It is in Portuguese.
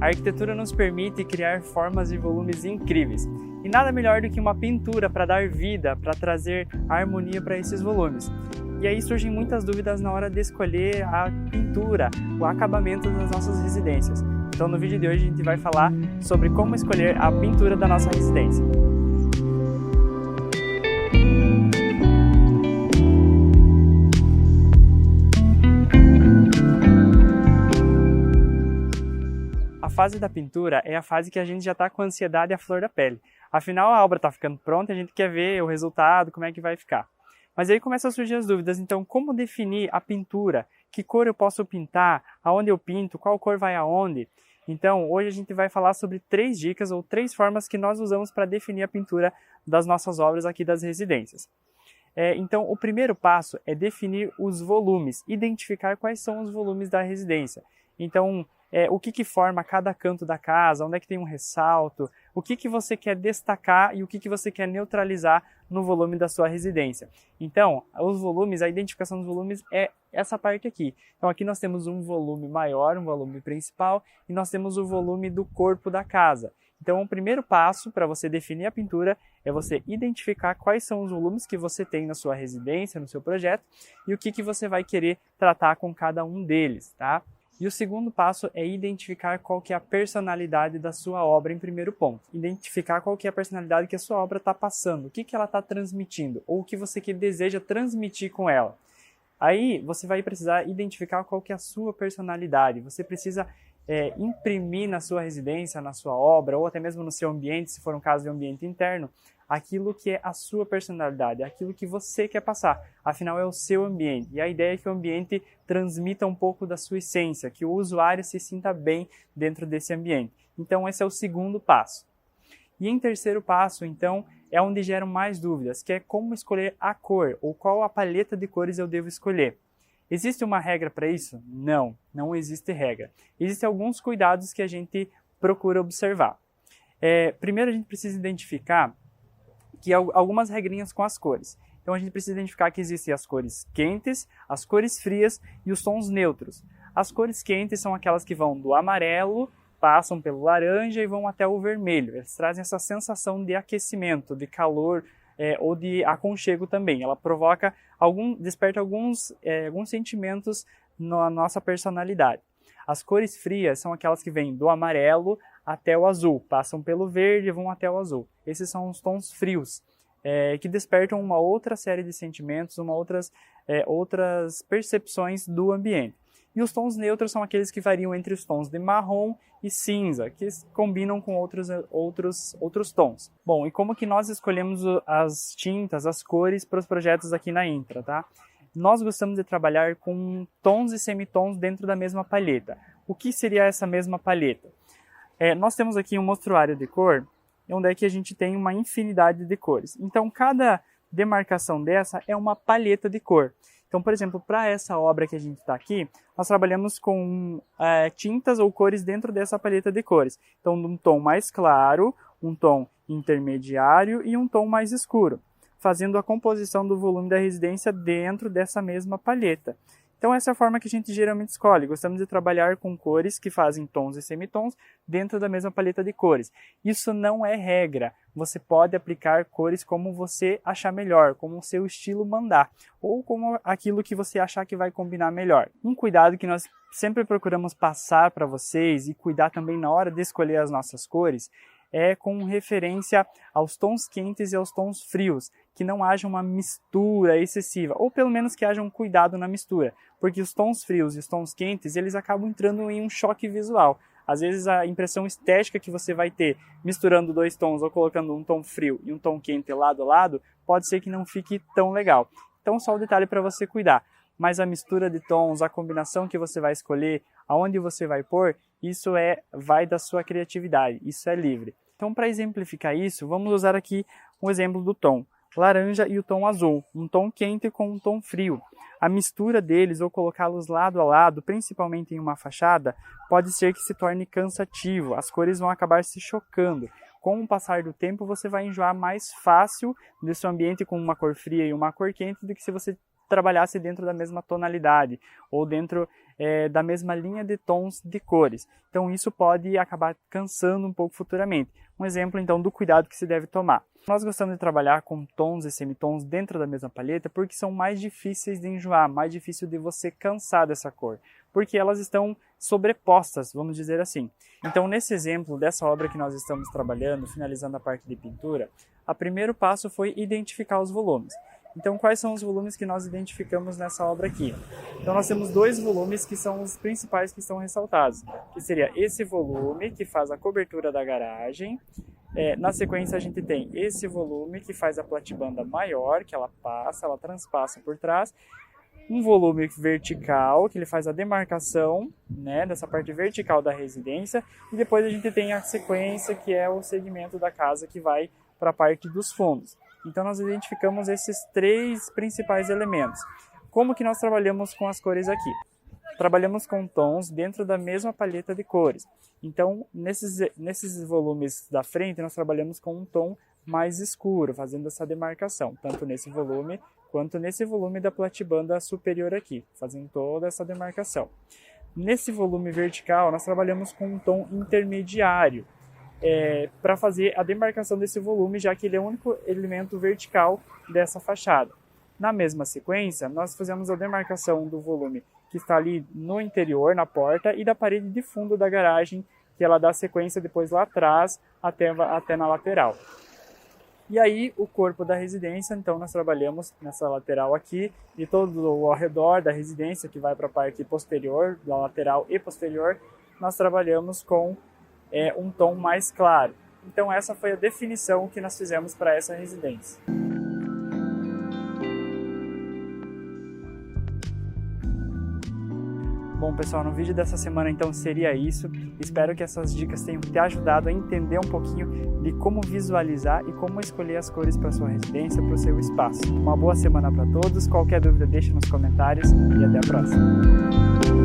A arquitetura nos permite criar formas e volumes incríveis. E nada melhor do que uma pintura para dar vida, para trazer harmonia para esses volumes. E aí surgem muitas dúvidas na hora de escolher a pintura, o acabamento das nossas residências. Então no vídeo de hoje a gente vai falar sobre como escolher a pintura da nossa residência. A fase da pintura é a fase que a gente já está com a ansiedade à flor da pele. Afinal, a obra está ficando pronta, a gente quer ver o resultado, como é que vai ficar. Mas aí começam a surgir as dúvidas, então como definir a pintura? Que cor eu posso pintar? Aonde eu pinto? Qual cor vai aonde? Então, hoje a gente vai falar sobre 3 dicas ou 3 formas que nós usamos para definir a pintura das nossas obras aqui das residências. Então, o primeiro passo é definir os volumes, identificar quais são os volumes da residência. Então, o que forma cada canto da casa, onde é que tem um ressalto, o que você quer destacar e o que você quer neutralizar no volume da sua residência. Então, os volumes, a identificação dos volumes é essa parte aqui. Então, aqui nós temos um volume maior, um volume principal, e nós temos o volume do corpo da casa. Então, o primeiro passo para você definir a pintura é você identificar quais são os volumes que você tem na sua residência, no seu projeto, e o que você vai querer tratar com cada um deles, tá? E o segundo passo é identificar qual que é a personalidade da sua obra em primeiro ponto. Identificar qual que é a personalidade que a sua obra está passando, o que ela está transmitindo, ou o que você deseja transmitir com ela. Aí você vai precisar identificar qual que é a sua personalidade. Você precisa imprimir na sua residência, na sua obra, ou até mesmo no seu ambiente, se for um caso de ambiente interno, aquilo que é a sua personalidade, aquilo que você quer passar. Afinal, é o seu ambiente. E a ideia é que o ambiente transmita um pouco da sua essência, que o usuário se sinta bem dentro desse ambiente. Então, esse é o segundo passo. E em terceiro passo, então, é onde geram mais dúvidas, que é como escolher a cor, ou qual a paleta de cores eu devo escolher. Existe uma regra para isso? Não, não existe regra. Existem alguns cuidados que a gente procura observar. Primeiro, a gente precisa identificar que algumas regrinhas com as cores. Então a gente precisa identificar que existem as cores quentes, as cores frias e os tons neutros. As cores quentes são aquelas que vão do amarelo, passam pelo laranja e vão até o vermelho. Eles trazem essa sensação de aquecimento, de calor ou de aconchego também. Ela provoca desperta alguns sentimentos na nossa personalidade. As cores frias são aquelas que vêm do amarelo até o azul, passam pelo verde e vão até o azul. Esses são os tons frios, que despertam uma outra série de sentimentos, outras percepções do ambiente. E os tons neutros são aqueles que variam entre os tons de marrom e cinza, que combinam com outros tons. Bom, e como que nós escolhemos as tintas, as cores para os projetos aqui na Intra, tá? Nós gostamos de trabalhar com tons e semitons dentro da mesma palheta. O que seria essa mesma palheta? Nós temos aqui um mostruário de cor, onde é que a gente tem uma infinidade de cores. Então, cada demarcação dessa é uma palheta de cor. Então, por exemplo, para essa obra que a gente está aqui, nós trabalhamos com tintas ou cores dentro dessa palheta de cores. Então, um tom mais claro, um tom intermediário e um tom mais escuro, fazendo a composição do volume da residência dentro dessa mesma palheta. Então essa é a forma que a gente geralmente escolhe. Gostamos de trabalhar com cores que fazem tons e semitons dentro da mesma paleta de cores. Isso não é regra. Você pode aplicar cores como você achar melhor, como o seu estilo mandar, ou como aquilo que você achar que vai combinar melhor. Um cuidado que nós sempre procuramos passar para vocês e cuidar também na hora de escolher as nossas cores é com referência aos tons quentes e aos tons frios, que não haja uma mistura excessiva, ou pelo menos que haja um cuidado na mistura, porque os tons frios e os tons quentes, eles acabam entrando em um choque visual. Às vezes a impressão estética que você vai ter misturando 2 tons ou colocando um tom frio e um tom quente lado a lado, pode ser que não fique tão legal. Então só um detalhe para você cuidar. Mas a mistura de tons, a combinação que você vai escolher, aonde você vai pôr, isso vai da sua criatividade, isso é livre. Então, para exemplificar isso, vamos usar aqui um exemplo do tom laranja e o tom azul, um tom quente com um tom frio. A mistura deles ou colocá-los lado a lado, principalmente em uma fachada, pode ser que se torne cansativo, as cores vão acabar se chocando. Com o passar do tempo, você vai enjoar mais fácil desse ambiente com uma cor fria e uma cor quente do que se você trabalhasse dentro da mesma tonalidade ou dentro da mesma linha de tons de cores. Então isso pode acabar cansando um pouco futuramente. Um exemplo então do cuidado que se deve tomar. Nós gostamos de trabalhar com tons e semitons dentro da mesma palheta porque são mais difíceis de enjoar, mais difícil de você cansar dessa cor, porque elas estão sobrepostas, vamos dizer assim. Então nesse exemplo dessa obra que nós estamos trabalhando, finalizando a parte de pintura, o primeiro passo foi identificar os volumes. Então, quais são os volumes que nós identificamos nessa obra aqui? Então, nós temos 2 volumes que são os principais que estão ressaltados, que seria esse volume que faz a cobertura da garagem. Na sequência, a gente tem esse volume que faz a platibanda maior, que ela transpassa por trás. Um volume vertical, que ele faz a demarcação, né, dessa parte vertical da residência. E depois a gente tem a sequência, que é o segmento da casa que vai para a parte dos fundos. Então nós identificamos esses 3 principais elementos. Como que nós trabalhamos com as cores aqui? Trabalhamos com tons dentro da mesma palheta de cores. Então nesses volumes da frente nós trabalhamos com um tom mais escuro, fazendo essa demarcação, tanto nesse volume quanto nesse volume da platibanda superior aqui, fazendo toda essa demarcação. Nesse volume vertical nós trabalhamos com um tom intermediário, para fazer a demarcação desse volume, já que ele é o único elemento vertical dessa fachada. Na mesma sequência, nós fazemos a demarcação do volume que está ali no interior, na porta, e da parede de fundo da garagem, que ela dá sequência depois lá atrás, até na lateral. E aí, o corpo da residência, então nós trabalhamos nessa lateral aqui, e todo ao redor da residência, que vai para a parte posterior, da lateral e posterior, nós trabalhamos com um tom mais claro. Então essa foi a definição que nós fizemos para essa residência. Bom pessoal, no vídeo dessa semana então seria isso. Espero que essas dicas tenham te ajudado a entender um pouquinho de como visualizar e como escolher as cores para sua residência, para o seu espaço. Uma boa semana para todos, qualquer dúvida deixa nos comentários e até a próxima.